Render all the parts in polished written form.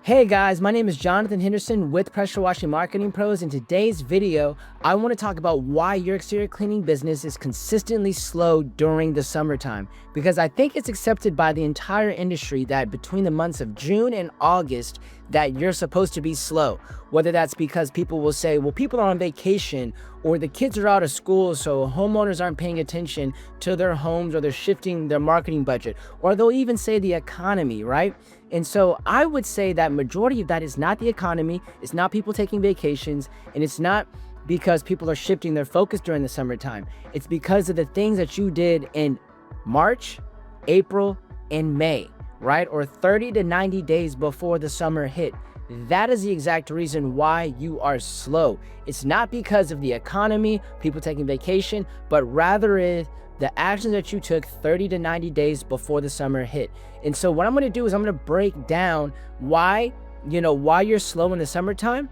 Hey guys, my name is Jonathan Henderson with Pressure Washing Marketing Pros. In today's video, I want to talk about why your exterior cleaning business is consistently slow during the summertime. Because I think it's accepted by the entire industry that between the months of June and August that you're supposed to be slow. Whether that's because people will say, well, people are on vacation or the kids are out of school, so homeowners aren't paying attention to their homes or they're shifting their marketing budget, or they'll even say the economy, right? And so I would say that majority of that is not the economy, it's not people taking vacations, and it's not because people are shifting their focus during the summertime. It's because of the things that you did in March, April, and May, right? Or 30 to 90 days before the summer hit. That is the exact reason why you are slow. It's not because of the economy, people taking vacation, but rather is the actions that you took 30 to 90 days before the summer hit. And so what I'm going to do is I'm going to break down why you're slow in the summertime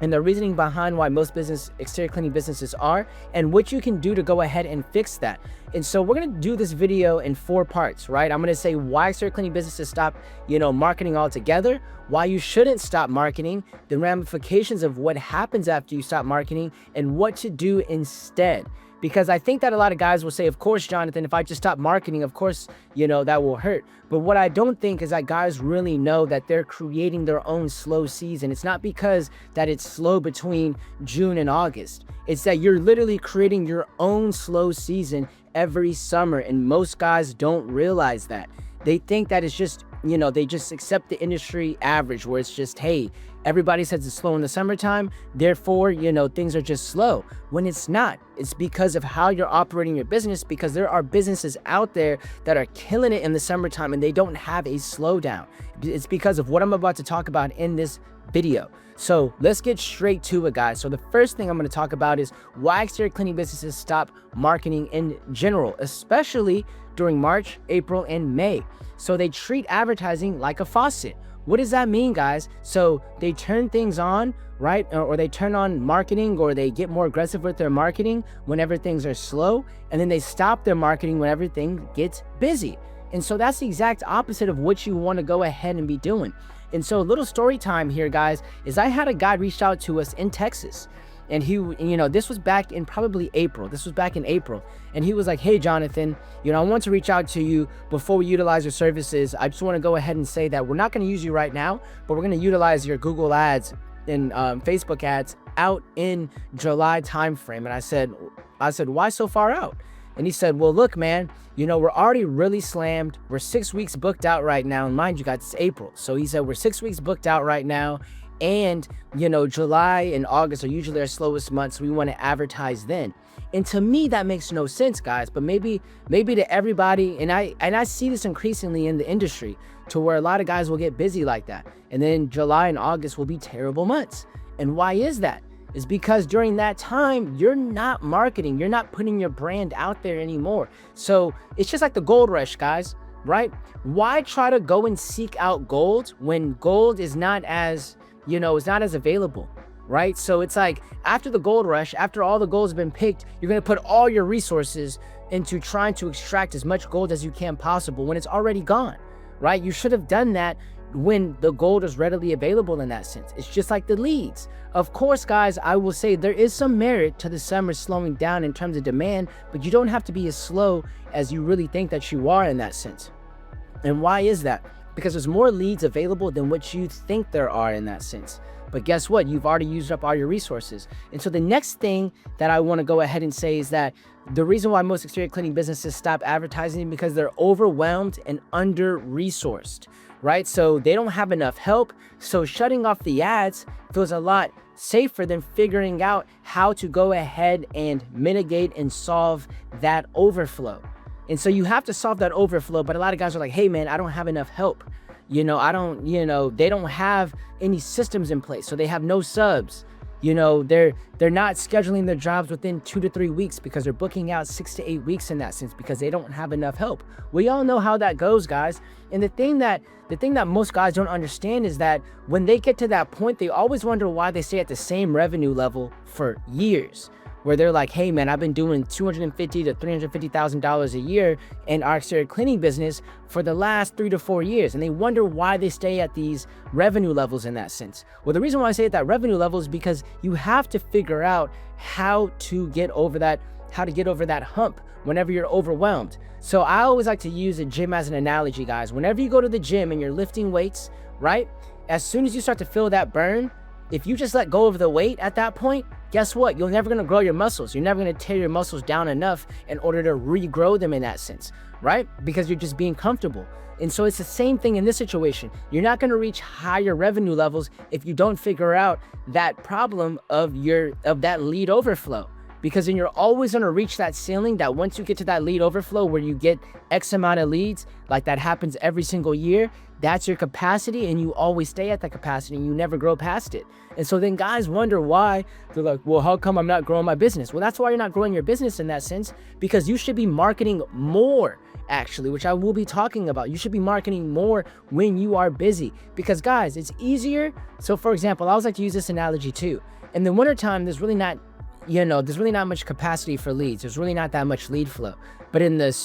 and the reasoning behind why most exterior cleaning businesses are, and what you can do to go ahead and fix that. And so we're going to do this video in 4 parts, right? I'm going to say why exterior cleaning businesses stop, marketing altogether, why you shouldn't stop marketing, the ramifications of what happens after you stop marketing, and what to do instead. Because I think that a lot of guys will say, of course, Jonathan, if I just stop marketing, of course, that will hurt. But what I don't think is that guys really know that they're creating their own slow season. It's not because that it's slow between June and August. It's that you're literally creating your own slow season every summer. And most guys don't realize that. They think that it's just, they just accept the industry average where it's just, hey, everybody says it's slow in the summertime, therefore, things are just slow. When it's not. It's because of how you're operating your business, because there are businesses out there that are killing it in the summertime and they don't have a slowdown. It's because of what I'm about to talk about in this video. So let's get straight to it, guys. So the first thing I'm going to talk about is why exterior cleaning businesses stop marketing in general, especially during March, April, and May. So they treat advertising like a faucet. What does that mean, guys? So they turn things on, right? Or they turn on marketing, or they get more aggressive with their marketing whenever things are slow. And then they stop their marketing when everything gets busy. And so that's the exact opposite of what you want to go ahead and be doing. And so a little story time here, guys, is I had a guy reach out to us in Texas. And he, this was back in probably April. This was back in April. And he was like, hey, Jonathan, I want to reach out to you before we utilize your services. I just want to go ahead and say that we're not going to use you right now, but we're going to utilize your Google ads and Facebook ads out in July timeframe. And I said, why so far out? And he said, well, look, man, we're already really slammed. We're 6 weeks booked out right now. And mind you, guys, it's April. So he said, we're 6 weeks booked out right now. And, July and August are usually our slowest months. So we want to advertise then. And to me, that makes no sense, guys. But maybe to everybody, and I see this increasingly in the industry, to where a lot of guys will get busy like that. And then July and August will be terrible months. And why is that? It's because during that time, you're not marketing. You're not putting your brand out there anymore. So it's just like the gold rush, guys, right? Why try to go and seek out gold when gold is not as, it's not as available, right? So it's like after the gold rush, after all the gold's been picked, you're going to put all your resources into trying to extract as much gold as you can possible when it's already gone, right? You should have done that when the gold is readily available in that sense. It's just like the leads. Of course, guys, I will say there is some merit to the summer slowing down in terms of demand, but you don't have to be as slow as you really think that you are in that sense. And why is that? Because there's more leads available than what you think there are in that sense. But guess what? You've already used up all your resources. And so the next thing that I want to go ahead and say is that the reason why most exterior cleaning businesses stop advertising is because they're overwhelmed and under-resourced, right? So they don't have enough help. So shutting off the ads feels a lot safer than figuring out how to go ahead and mitigate and solve that overflow. And so you have to solve that overflow. But a lot of guys are like, hey, man, I don't have enough help. They don't have any systems in place. So they have no subs. They're not scheduling their jobs within 2 to 3 weeks because they're booking out 6 to 8 weeks in that sense because they don't have enough help. We all know how that goes, guys. And the thing that most guys don't understand is that when they get to that point, they always wonder why they stay at the same revenue level for years. where they're like, hey man, I've been doing $250,000 to $350,000 a year in our exterior cleaning business for the last 3 to 4 years. And they wonder why they stay at these revenue levels in that sense. Well, the reason why I say at that revenue level is because you have to figure out how to get over that hump whenever you're overwhelmed. So I always like to use a gym as an analogy, guys. Whenever you go to the gym and you're lifting weights, right? As soon as you start to feel that burn, if you just let go of the weight at that point, guess what? You're never going to grow your muscles. You're never going to tear your muscles down enough in order to regrow them in that sense, right? Because you're just being comfortable. And so it's the same thing in this situation. You're not going to reach higher revenue levels if you don't figure out that problem of that lead overflow. Because then you're always going to reach that ceiling that once you get to that lead overflow where you get X amount of leads, like that happens every single year, that's your capacity, and you always stay at that capacity and you never grow past it. And so then guys wonder why. They're like, well, how come I'm not growing my business? Well, that's why you're not growing your business in that sense, because you should be marketing more, actually, which I will be talking about. You should be marketing more when you are busy, because guys, it's easier. So for example, I always like to use this analogy too. In the wintertime, there's really not much capacity for leads. There's really not that much lead flow. But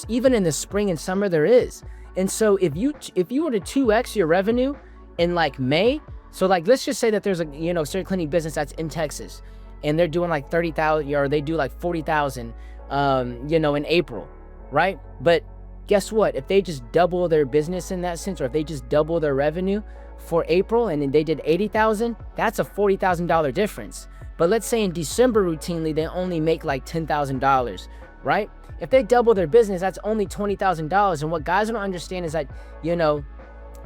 even in the spring and summer, there is. And so if you were to 2x your revenue in like May, so like let's just say that there's a exterior cleaning business that's in Texas, and they're doing like 30,000, or they do like 40,000, in April, right? But guess what? If they just double their business in that sense, or if they just double their revenue for April, and then they did 80,000, that's a $40,000 difference. But let's say in December routinely they only make like $10,000, right? If they double their business, that's only $20,000. And what guys don't understand is that,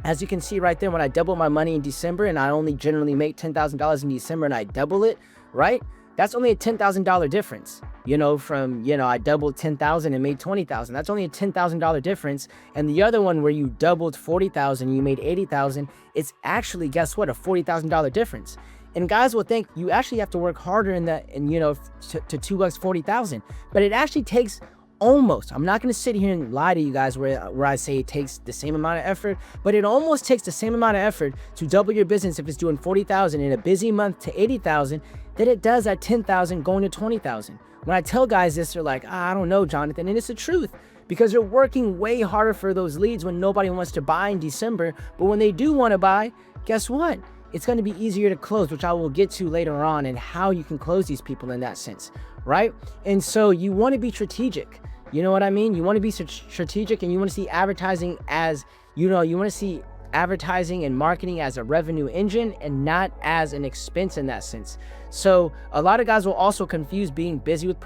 as you can see right there, when I double my money in December and I only generally make $10,000 in December and I double it, right? That's only a $10,000 difference, I doubled 10,000 and made 20,000. That's only a $10,000 difference. And the other one where you doubled 40,000, you made 80,000, it's actually, guess what, a $40,000 difference. And guys will think you actually have to work harder to 2x 40,000, but it actually takes almost, I'm not going to sit here and lie to you guys where I say it takes the same amount of effort, but it almost takes the same amount of effort to double your business if it's doing 40,000 in a busy month to 80,000 than it does at 10,000 going to 20,000. When I tell guys this, they're like, I don't know, Jonathan, and it's the truth, because they're working way harder for those leads when nobody wants to buy in December, but when they do want to buy, guess what? It's going to be easier to close, which I will get to later on, and how you can close these people in that sense, right? And so you want to be strategic. You know what I mean? You want to be strategic, and you want to see advertising as, you want to see advertising and marketing as a revenue engine and not as an expense in that sense. So a lot of guys will also confuse being busy with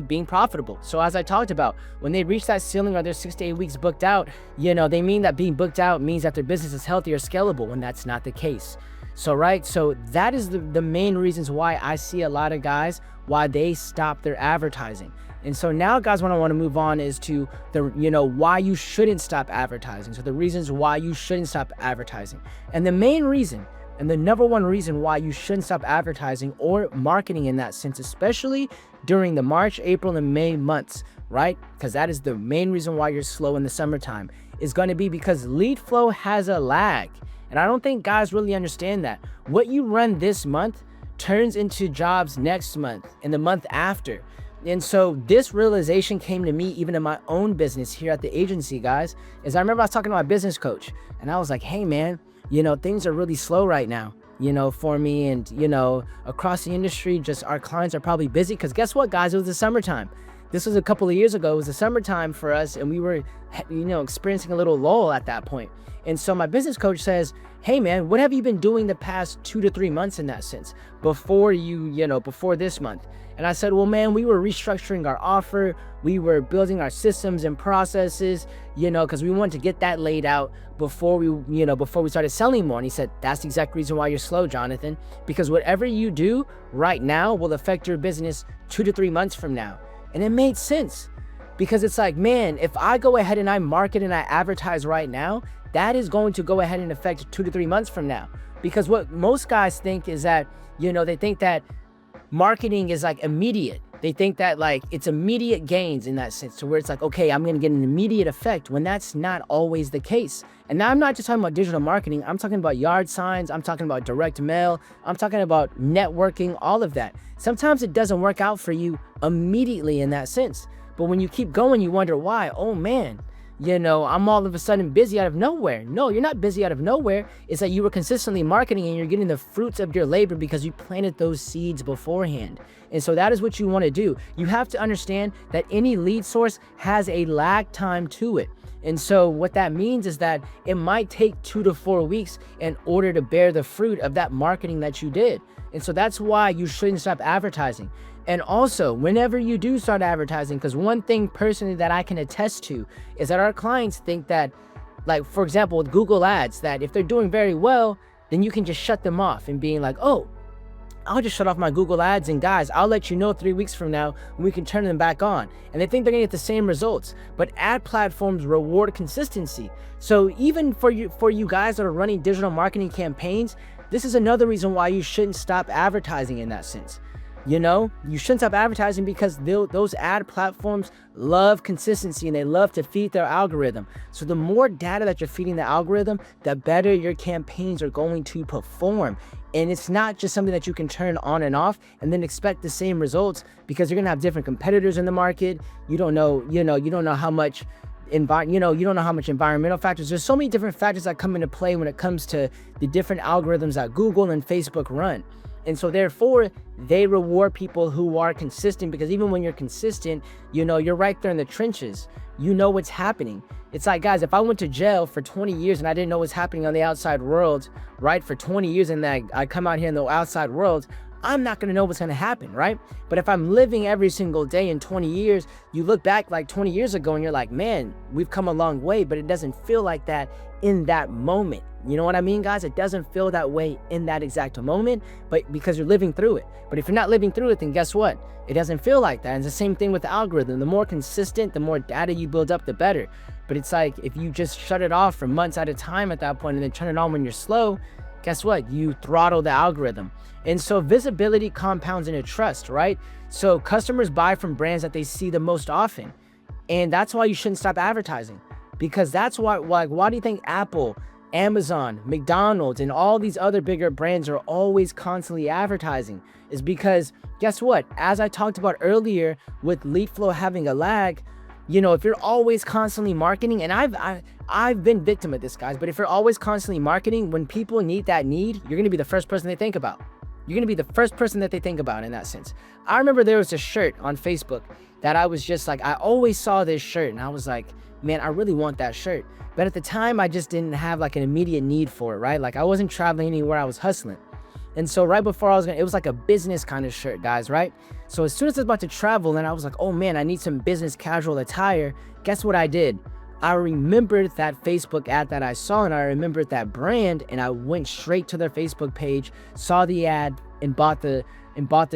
being profitable. So as I talked about, when they reach that ceiling or they're 6 to 8 weeks booked out, they mean that being booked out means that their business is healthy or scalable, when that's not the case. So, right. So that is the main reasons why I see a lot of guys, why they stop their advertising. And so now, guys, what I want to move on is to why you shouldn't stop advertising. So the reasons why you shouldn't stop advertising. And the main reason, and the number one reason why you shouldn't stop advertising or marketing in that sense, especially during the March, April, and May months, right? Because that is the main reason why you're slow in the summertime, is going to be because lead flow has a lag. And I don't think guys really understand that. What you run this month turns into jobs next month and the month after. And so this realization came to me even in my own business here at the agency, guys, is I remember I was talking to my business coach, and I was like, hey man, things are really slow right now, for me, and, across the industry, just our clients are probably busy, because guess what, guys, it was the summertime. This was a couple of years ago. It was the summertime for us, and we were, experiencing a little lull at that point. And so my business coach says, hey man, what have you been doing the past 2 to 3 months in that sense before before this month? And I said, well, man, we were restructuring our offer. We were building our systems and processes, because we wanted to get that laid out before we started selling more. And he said, that's the exact reason why you're slow, Jonathan, because whatever you do right now will affect your business 2 to 3 months from now. And it made sense, because it's like, man, if I go ahead and I market and I advertise right now, that is going to go ahead and affect 2 to 3 months from now. Because what most guys think is that, they think that marketing is like immediate. They think that like it's immediate gains in that sense, to where it's like, okay, I'm gonna get an immediate effect, when that's not always the case. And now I'm not just talking about digital marketing, I'm talking about yard signs, I'm talking about direct mail, I'm talking about networking, all of that. Sometimes it doesn't work out for you immediately in that sense. But when you keep going, you wonder why. Oh man, I'm all of a sudden busy out of nowhere. No, you're not busy out of nowhere. It's that you were consistently marketing and you're getting the fruits of your labor because you planted those seeds beforehand. And so that is what you want to do. You have to understand that any lead source has a lag time to it. And so what that means is that it might take 2 to 4 weeks in order to bear the fruit of that marketing that you did. And so that's why you shouldn't stop advertising. And also, whenever you do start advertising, because one thing personally that I can attest to is that our clients think that, like, for example, with Google Ads, that if they're doing very well, then you can just shut them off and being like, oh, I'll just shut off my Google Ads and guys, I'll let you know 3 weeks from now when we can turn them back on. And they think they're gonna get the same results, but ad platforms reward consistency. So even for you guys that are running digital marketing campaigns, this is another reason why you shouldn't stop advertising in that sense. You shouldn't stop advertising because those ad platforms love consistency and they love to feed their algorithm. So the more data that you're feeding the algorithm, the better your campaigns are going to perform. And it's not just something that you can turn on and off and then expect the same results, because you're gonna have different competitors in the market. You don't know how much environmental factors. There's so many different factors that come into play when it comes to the different algorithms that Google and Facebook run. And so therefore, they reward people who are consistent, because even when you're consistent, you're right there in the trenches. You know what's happening. It's like, guys, if I went to jail for 20 years and I didn't know what's happening on the outside world, right, for 20 years, and then I come out here in the outside world, I'm not going to know what's going to happen, right? But if I'm living every single day in 20 years, you look back like 20 years ago and you're like, man, we've come a long way, but it doesn't feel like that in that moment. You know what I mean, guys? It doesn't feel that way in that exact moment, but because you're living through it. But if you're not living through it, then guess what? It doesn't feel like that. And it's the same thing with the algorithm. The more consistent, the more data you build up, the better. But it's like, if you just shut it off for months at a time at that point and then turn it on when you're slow, guess what? You throttle the algorithm. And so visibility compounds into trust, right? So customers buy from brands that they see the most often. And that's why you shouldn't stop advertising, because that's why do you think Apple, Amazon, McDonald's, and all these other bigger brands are always constantly advertising? Is because guess what? As I talked about earlier with lead flow having a lag, if you're always constantly marketing, and I've been victim of this, guys, but if you're always constantly marketing, when people need that need, you're gonna be the first person they think about. You're gonna be the first person that they think about in that sense. I remember there was a shirt on Facebook that I was just like, I always saw this shirt and I was like, man, I really want that shirt. But at the time, I just didn't have like an immediate need for it, right? Like I wasn't traveling anywhere, I was hustling. And so right before it was like a business kind of shirt, guys, right? So as soon as I was about to travel and I was like, oh man, I need some business casual attire, guess what I did? I remembered that Facebook ad that I saw, and I remembered that brand, and I went straight to their Facebook page, saw the ad, and bought the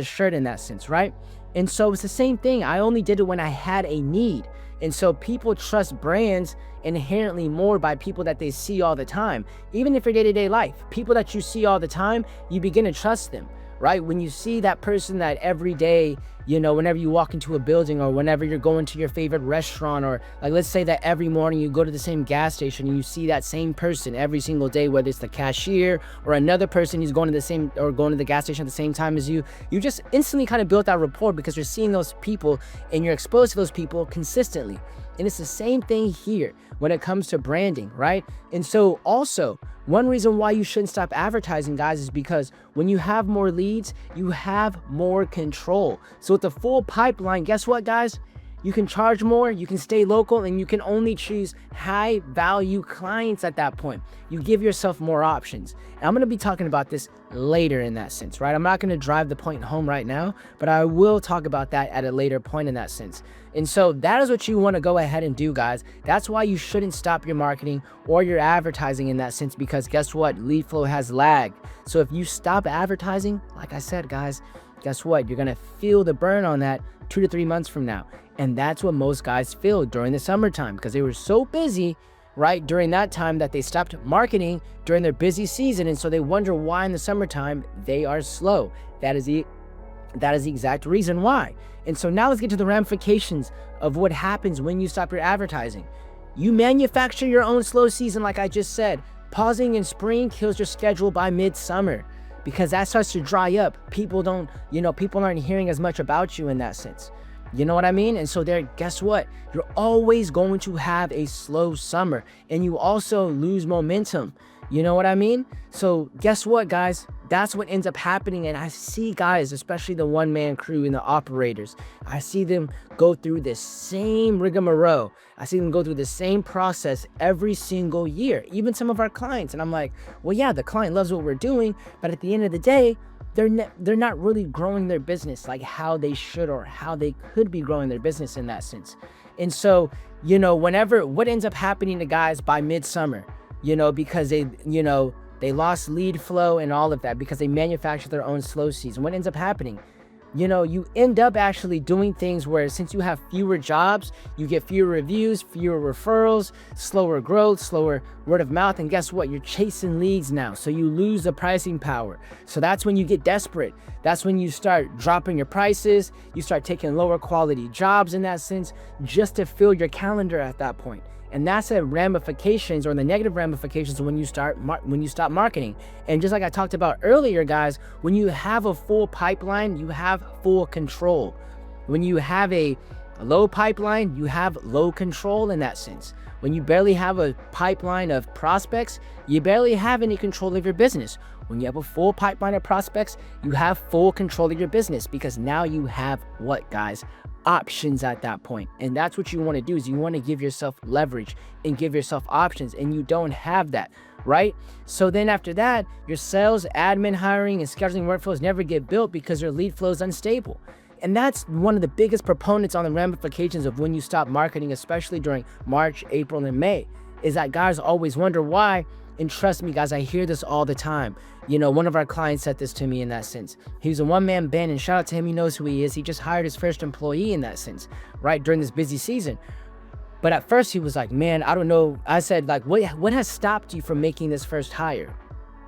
shirt in that sense, right? And so it's the same thing. I only did it when I had a need. And so people trust brands inherently more by people that they see all the time. Even if your day-to-day life, people that you see all the time, you begin to trust them, right? When you see that person that every day, whenever you walk into a building, or whenever you're going to your favorite restaurant, or like, let's say that every morning you go to the same gas station and you see that same person every single day, whether it's the cashier or another person who's going to the gas station at the same time as you just instantly kind of built that rapport because you're seeing those people and you're exposed to those people consistently. And it's the same thing here when it comes to branding, right? And so also, one reason why you shouldn't stop advertising, guys, is because when you have more leads, you have more control. So with the full pipeline, guess what, guys? You can charge more, you can stay local, and you can only choose high value clients at that point. You give yourself more options. And I'm going to be talking about this later in that sense, right? I'm not going to drive the point home right now, but I will talk about that at a later point in that sense. And so that is what you want to go ahead and do, guys. That's why you shouldn't stop your marketing or your advertising in that sense, because guess what? Lead flow has lag. So if you stop advertising, like I said, guys, guess what? You're going to feel the burn on that 2 to 3 months from now. And that's what most guys feel during the summertime, because they were so busy, right, during that time that they stopped marketing during their busy season. And so they wonder why in the summertime they are slow. That is the That is the exact reason why. And so now let's get to the ramifications of what happens when you stop your advertising. You manufacture your own slow season, like I just said. Pausing in spring kills your schedule by midsummer because that starts to dry up. People aren't hearing as much about you in that sense. You know what I mean? And so guess what? You're always going to have a slow summer, and you also lose momentum. You know what I mean? So guess what, guys? That's what ends up happening. And I see guys, especially the one-man crew and the operators, I see them go through the same rigmarole. I see them go through the same process every single year, even some of our clients. And I'm like, well, yeah, the client loves what we're doing, but at the end of the day, they're not really growing their business like how they should or how they could be growing their business in that sense. And so, what ends up happening to guys by midsummer, because they lost lead flow and all of that because they manufacture their own slow season. What ends up happening? You end up actually doing things where since you have fewer jobs, you get fewer reviews, fewer referrals, slower growth, slower word of mouth. And guess what? You're chasing leads now. So you lose the pricing power. So that's when you get desperate. That's when you start dropping your prices. You start taking lower quality jobs in that sense just to fill your calendar at that point. And that's the ramifications or the negative ramifications when you stop marketing. And just like I talked about earlier, guys, when you have a full pipeline, you have full control. When you have a low pipeline, you have low control in that sense. When you barely have a pipeline of prospects, you barely have any control of your business. When you have a full pipeline of prospects, you have full control of your business because now you have what, guys? Options at that point. And that's what you want to do, is you want to give yourself leverage and give yourself options, and you don't have that, right? So then after that, your sales, admin, hiring, and scheduling workflows never get built because your lead flow is unstable. And that's one of the biggest proponents on the ramifications of when you stop marketing, especially during March, April, and May, is that guys always wonder why. And trust me, guys, I hear this all the time. One of our clients said this to me in that sense. He was a one-man band, and shout out to him. He knows who he is. He just hired his first employee in that sense, right, during this busy season. But at first he was like, man, I don't know. I said, like, what has stopped you from making this first hire?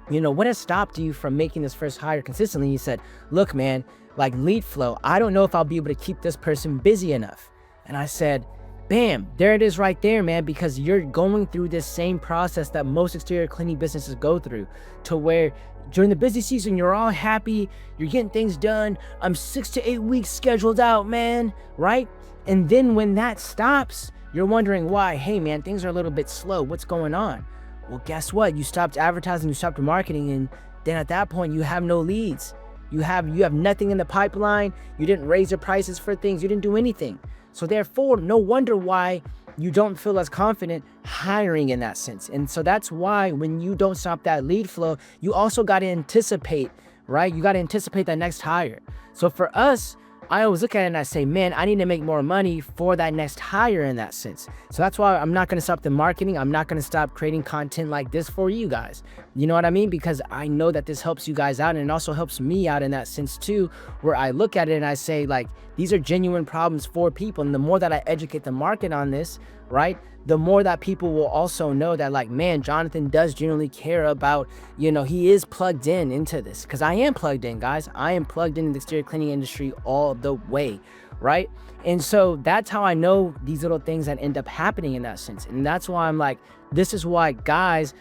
What has stopped you from making this first hire consistently? He said, look, man, like lead flow, I don't know if I'll be able to keep this person busy enough. And I said, bam, there it is right there, man, because you're going through this same process that most exterior cleaning businesses go through, to where during the busy season, you're all happy, you're getting things done. I'm 6 to 8 weeks scheduled out, man, right? And then when that stops, you're wondering why. Hey, man, things are a little bit slow. What's going on? Well, guess what? You stopped advertising, you stopped marketing, and then at that point, you have no leads. You have nothing in the pipeline. You didn't raise your prices for things. You didn't do anything. So therefore, no wonder why you don't feel as confident hiring in that sense. And so that's why when you don't stop that lead flow, you also got to anticipate, right? You got to anticipate that next hire. So for us, I always look at it and I say, man, I need to make more money for that next hire in that sense. So that's why I'm not going to stop the marketing. I'm not going to stop creating content like this for you guys. You know what I mean? Because I know that this helps you guys out, and it also helps me out in that sense too, where I look at it and I say, like, these are genuine problems for people. And the more that I educate the market on this, right, the more that people will also know that, like, man, Jonathan does genuinely care about, he is plugged into this. Because I am plugged in, guys. I am plugged into the exterior cleaning industry all the way, right? And so that's how I know these little things that end up happening in that sense. And that's why I'm like, this is why guys,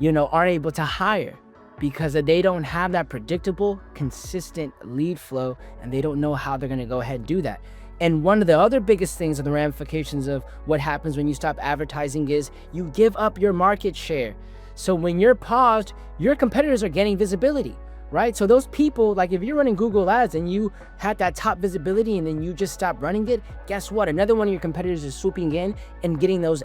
aren't able to hire, because they don't have that predictable, consistent lead flow, and they don't know how they're going to go ahead and do that. And one of the other biggest things of the ramifications of what happens when you stop advertising is you give up your market share. So when you're paused, your competitors are getting visibility, right? So those people, like if you're running Google Ads and you had that top visibility and then you just stop running it, guess what? Another one of your competitors is swooping in and getting those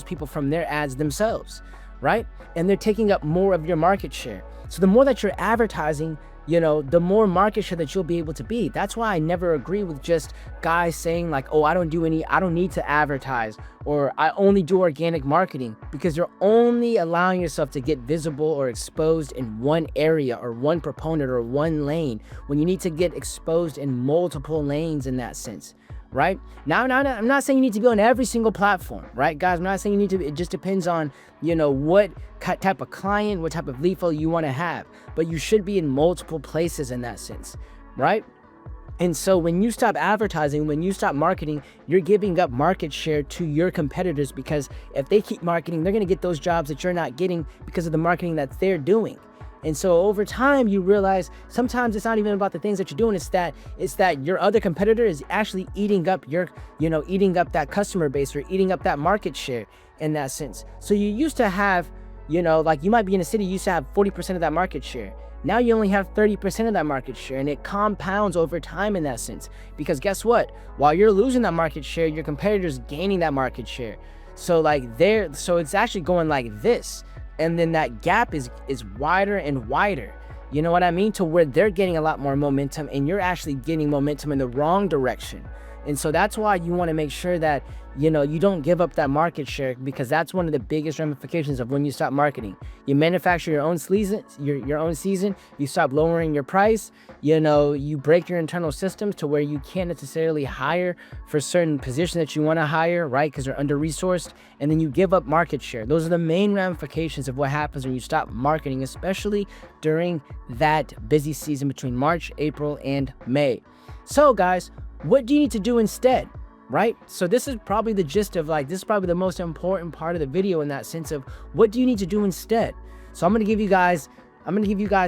people from their ads themselves, right? And they're taking up more of your market share. So the more that you're advertising, the more market share that you'll be able to be. That's why I never agree with just guys saying like, oh, I don't need to advertise, or I only do organic marketing, because you're only allowing yourself to get visible or exposed in one area or one proponent or one lane, when you need to get exposed in multiple lanes in that sense. Right? Now, I'm not saying you need to be on every single platform, right, guys? I'm not saying you need to. It just depends on, what type of client, what type of lead flow you want to have. But you should be in multiple places in that sense, right? And so when you stop advertising, when you stop marketing, you're giving up market share to your competitors, because if they keep marketing, they're going to get those jobs that you're not getting because of the marketing that they're doing. And so over time, you realize sometimes it's not even about the things that you're doing. It's that your other competitor is actually eating up eating up that customer base, or eating up that market share in that sense. So you used to have, like you might be in a city, you used to have 40% of that market share. Now you only have 30% of that market share, and it compounds over time in that sense. Because guess what? While you're losing that market share, your competitor's gaining that market share. So so it's actually going like this. And then that gap is wider and wider. You know what I mean? To where they're getting a lot more momentum and you're actually getting momentum in the wrong direction. And so that's why you want to make sure that, you don't give up that market share, because that's one of the biggest ramifications of when you stop marketing. You manufacture your own season, you stop lowering your price, you break your internal systems to where you can't necessarily hire for certain positions that you want to hire, right? Because they're under-resourced, and then you give up market share. Those are the main ramifications of what happens when you stop marketing, especially during that busy season between March, April, and May. So guys, what do you need to do instead? Right? So this is probably the gist of this is probably the most important part of the video, in that sense of what do you need to do instead. So I'm going to give you guys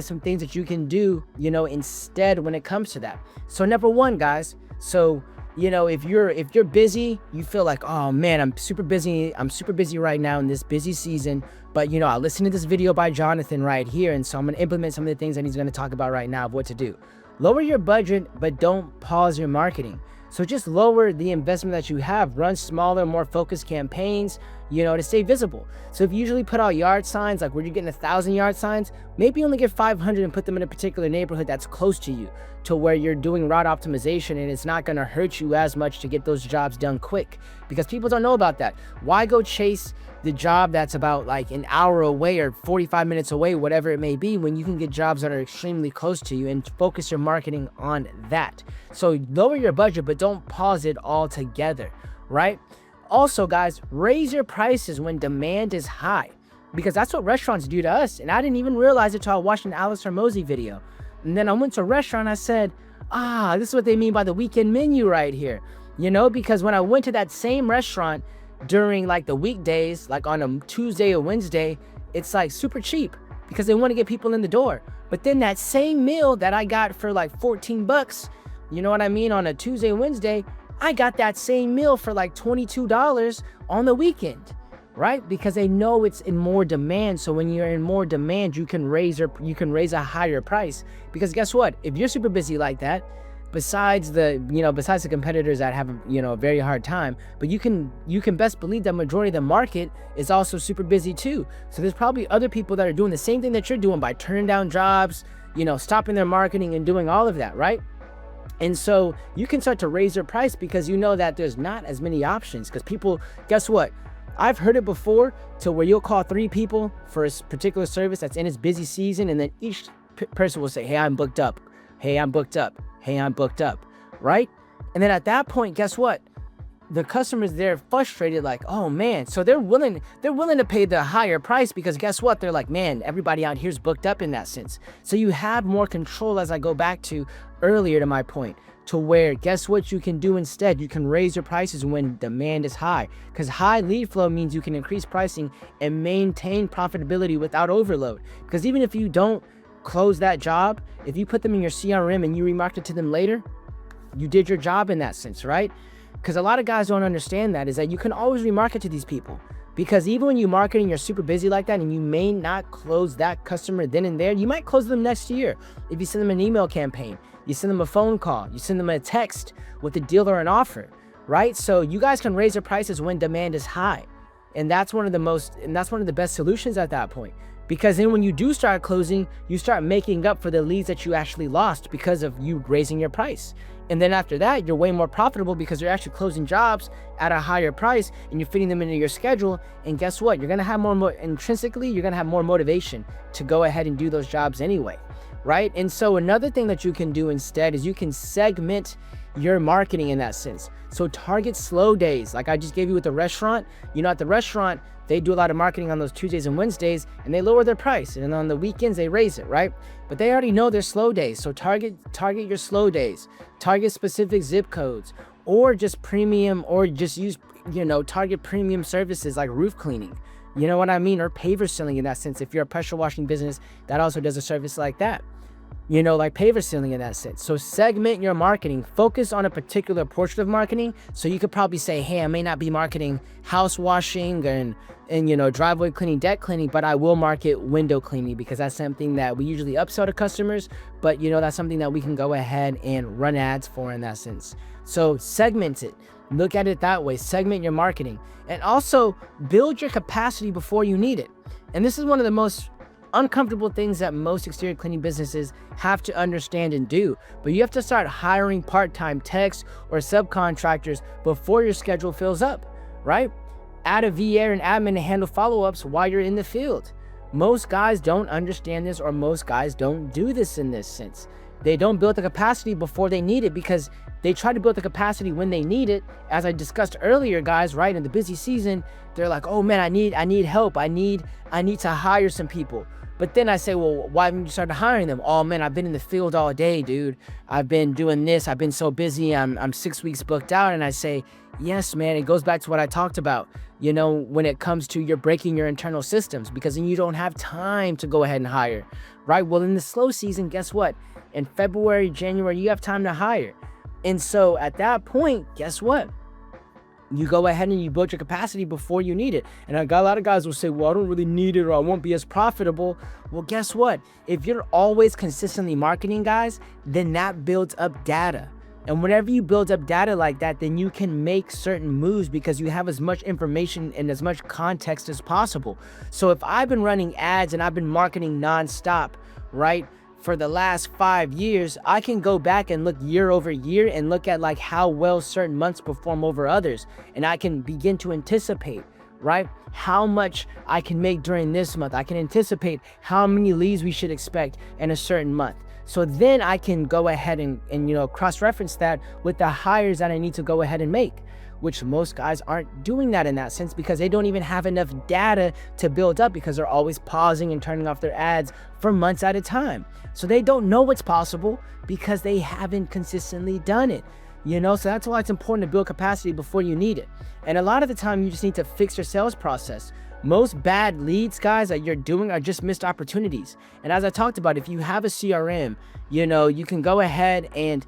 some things that you can do, instead when it comes to that. So number one, guys, so if you're busy, you feel like, oh man, I'm super busy right now in this busy season, but I listened to this video by Jonathan right here, and so I'm going to implement some of the things that he's going to talk about right now of what to do. Lower your budget, but don't pause your marketing. So just lower the investment that you have. Run smaller, more focused campaigns, to stay visible. So if you usually put out yard signs, like where you're getting 1,000 yard signs, maybe only get 500 and put them in a particular neighborhood that's close to you, to where you're doing route optimization, and it's not going to hurt you as much to get those jobs done quick, because people don't know about that. Why go chase the job that's about like an hour away or 45 minutes away, whatever it may be, when you can get jobs that are extremely close to you, and focus your marketing on that. So lower your budget, but don't pause it altogether, right? Also, guys, raise your prices when demand is high, because that's what restaurants do to us. And I didn't even realize it until I watched an Alex Hormozy video. And then I went to a restaurant, I said, this is what they mean by the weekend menu right here. Because when I went to that same restaurant during like the weekdays, like on a Tuesday or Wednesday, it's like super cheap because they want to get people in the door. But then that same meal that I got for like 14 bucks, you know what I mean, on a Tuesday, Wednesday, I got that same meal for like $22 on the weekend, right? Because they know it's in more demand. So when you're in more demand, you can raise a higher price. Because guess what? If you're super busy like that, besides the competitors that have a very hard time, but you can best believe that majority of the market is also super busy too. So there's probably other people that are doing the same thing that you're doing by turning down jobs, stopping their marketing and doing all of that, right? And so you can start to raise your price, because you know that there's not as many options. Because people, guess what? I've heard it before, to where you'll call 3 people for a particular service that's in its busy season, and then each person will say, hey, I'm booked up. Hey, I'm booked up. Hey, I'm booked up. Right? And then at that point, guess what? The customers, they're frustrated, like, oh man. So they're willing to pay the higher price, because guess what? They're like, man, everybody out here's booked up in that sense. So you have more control, as I go back to earlier to my point, to where guess what you can do instead? You can raise your prices when demand is high, because high lead flow means you can increase pricing and maintain profitability without overload. Because even if you don't close that job, if you put them in your CRM and you remarket to them later, you did your job in that sense, right? Because a lot of guys don't understand that, is that you can always remarket to these people. Because even when you market and you're super busy like that, and you may not close that customer then and there, you might close them next year. If you send them an email campaign, you send them a phone call, you send them a text with a deal or an offer, right? So you guys can raise your prices when demand is high. And that's one of the best solutions at that point. Because then when you do start closing, you start making up for the leads that you actually lost because of you raising your price. And then after that, you're way more profitable, because you're actually closing jobs at a higher price and you're fitting them into your schedule. And guess what? You're going to have intrinsically, you're going to have more motivation to go ahead and do those jobs anyway, right? And so another thing that you can do instead is you can segment your marketing in that sense. So target slow days, like I just gave you with the restaurant. At the restaurant, they do a lot of marketing on those Tuesdays and Wednesdays, and they lower their price, and on the weekends they raise it, right? But they already know their slow days, so target your slow days, target specific zip codes, or just premium, or just use, target premium services like roof cleaning, you know what I mean, or paver sealing in that sense. If you're a pressure washing business that also does a service like that, like paver sealing in that sense. So segment your marketing, focus on a particular portion of marketing. So you could probably say, hey, I may not be marketing house washing and driveway cleaning, deck cleaning, but I will market window cleaning because that's something that we usually upsell to customers, but that's something that we can go ahead and run ads for in that sense. So segment it, look at it that way, segment your marketing, and also build your capacity before you need it. And this is one of the most uncomfortable things that most exterior cleaning businesses have to understand and do, but you have to start hiring part-time techs or subcontractors before your schedule fills up, right? Add a VA or an admin to handle follow-ups while you're in the field. Most guys don't understand this, or most guys don't do this in this sense. They don't build the capacity before they need it because they try to build the capacity when they need it. As I discussed earlier, guys, right, in the busy season, they're like, oh man, I need help. I need to hire some people. But then I say, well, why haven't you started hiring them? Oh man, I've been in the field all day, dude. I've been doing this. I've been so busy. I'm 6 weeks booked out. And I say, yes, man, it goes back to what I talked about, when it comes to you're breaking your internal systems, because then you don't have time to go ahead and hire, right? Well, in the slow season, guess what? In February, January, you have time to hire. And so at that point, guess what? You go ahead and you build your capacity before you need it. And I got a lot of guys will say, well, I don't really need it, or I won't be as profitable. Well, guess what? If you're always consistently marketing, guys, then that builds up data. And whenever you build up data like that, then you can make certain moves because you have as much information and as much context as possible. So if I've been running ads and I've been marketing nonstop, right, for the last 5 years, I can go back and look year over year and look at like how well certain months perform over others. And I can begin to anticipate, right, how much I can make during this month. I can anticipate how many leads we should expect in a certain month. So then I can go ahead and cross-reference that with the hires that I need to go ahead and make, which most guys aren't doing that in that sense because they don't even have enough data to build up because they're always pausing and turning off their ads for months at a time. So they don't know what's possible because they haven't consistently done it. So that's why it's important to build capacity before you need it. And a lot of the time you just need to fix your sales process. Most bad leads, guys, that you're doing are just missed opportunities. And as I talked about, if you have a CRM, you can go ahead and,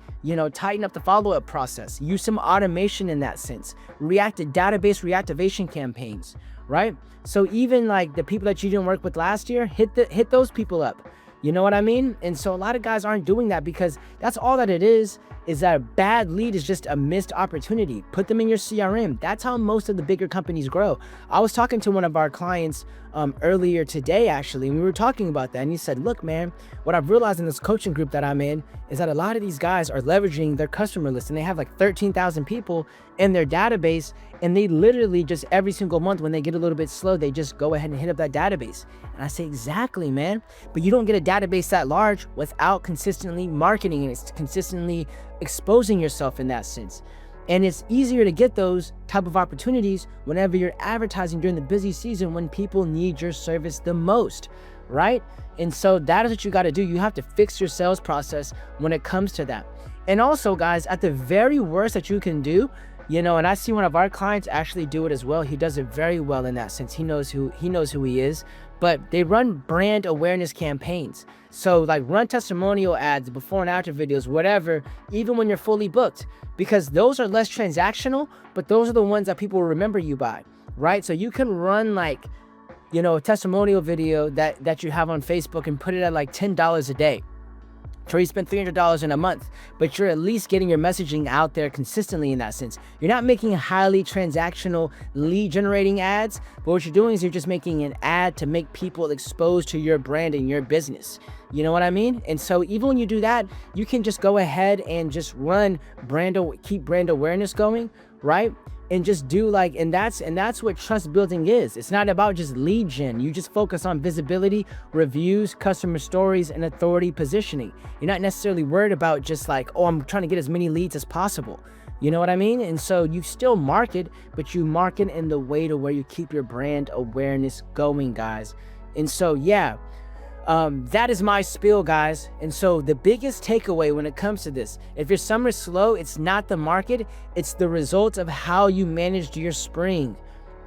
tighten up the follow-up process. Use some automation in that sense. Database reactivation campaigns, right? So even like the people that you didn't work with last year, hit those people up. You know what I mean? And so a lot of guys aren't doing that because that's all that it is that a bad lead is just a missed opportunity. Put them in your CRM. That's how most of the bigger companies grow. I was talking to one of our clients earlier today, actually, and we were talking about that. And he said, look, man, what I've realized in this coaching group that I'm in is that a lot of these guys are leveraging their customer list, and they have like 13,000 people in their database. And they literally just every single month when they get a little bit slow, they just go ahead and hit up that database. And I say, exactly, man. But you don't get a database that large without consistently marketing and consistently exposing yourself in that sense. And it's easier to get those type of opportunities whenever you're advertising during the busy season when people need your service the most, right? And so that is what you got to do. You have to fix your sales process when it comes to that. And also, guys, at the very worst that you can do, and I see one of our clients actually do it as well. He does it very well in that sense. He knows who he is, but they run brand awareness campaigns. So like run testimonial ads, before and after videos, whatever, even when you're fully booked, because those are less transactional, but those are the ones that people will remember you by, right? So you can run like, a testimonial video that you have on Facebook and put it at like $10 a day. So you spend $300 in a month, but you're at least getting your messaging out there consistently in that sense. You're not making highly transactional lead generating ads, but what you're doing is you're just making an ad to make people exposed to your brand and your business. You know what I mean? And so even when you do that, you can just go ahead and just keep brand awareness going, right? And just do and that's what trust building is. It's not about just lead gen. You just focus on visibility, reviews, customer stories, and authority positioning. You're not necessarily worried about just I'm trying to get as many leads as possible. You know what I mean? And so you still market, but you market in the way to where you keep your brand awareness going, guys. And so, yeah, that is my spiel, guys. And so the biggest takeaway when it comes to this, if your summer's slow, it's not the market, it's the result of how you managed your spring.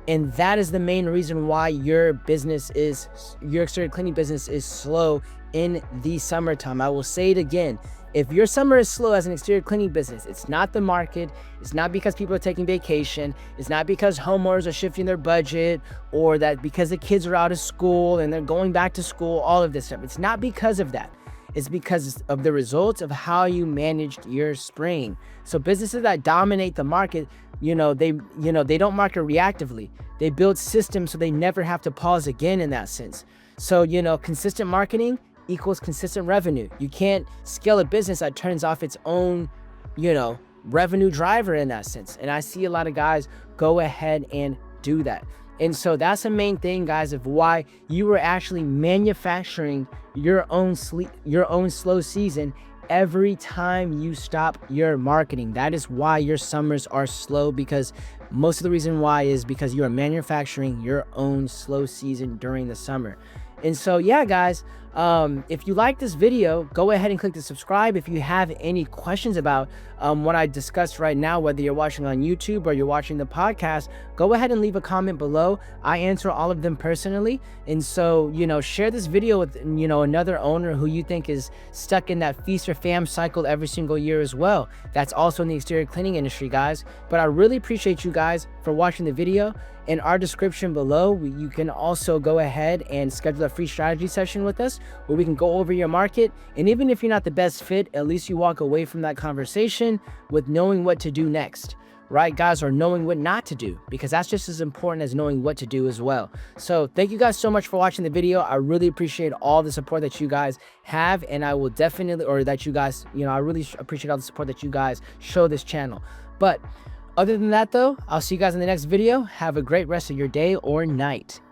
And that is the main reason why your exterior cleaning business is slow in the summertime. I will say it again. If your summer is slow as an exterior cleaning business, it's not the market. It's not because people are taking vacation. It's not because homeowners are shifting their budget, or that because the kids are out of school and they're going back to school, all of this stuff. It's not because of that. It's because of the results of how you managed your spring. So businesses that dominate the market, they don't market reactively. They build systems so they never have to pause again in that sense. So, consistent marketing equals consistent revenue. You can't scale a business that turns off its own, revenue driver in that sense. And I see a lot of guys go ahead and do that. And so that's the main thing, guys, of why you were actually manufacturing your own slow season every time you stop your marketing. That is why your summers are slow, because most of the reason why is because you are manufacturing your own slow season during the summer. And so, yeah, guys, if you like this video, go ahead and click the subscribe. If you have any questions about what I discussed right now, whether you're watching on YouTube or you're watching the podcast, go ahead and leave a comment below. I answer all of them personally. And so, share this video with, another owner who you think is stuck in that feast or fam cycle every single year as well. That's also in the exterior cleaning industry, guys. But I really appreciate you guys for watching the video. In our description below, you can also go ahead and schedule a free strategy session with us where we can go over your market. And even if you're not the best fit, at least you walk away from that conversation with knowing what to do next, right, guys? Or knowing what not to do, because that's just as important as knowing what to do as well. So thank you guys so much for watching the video. I really appreciate all the support that you guys have, and I will definitely, or that you guys, I really appreciate all the support that you guys show this channel. But other than that, though, I'll see you guys in the next video. Have a great rest of your day or night.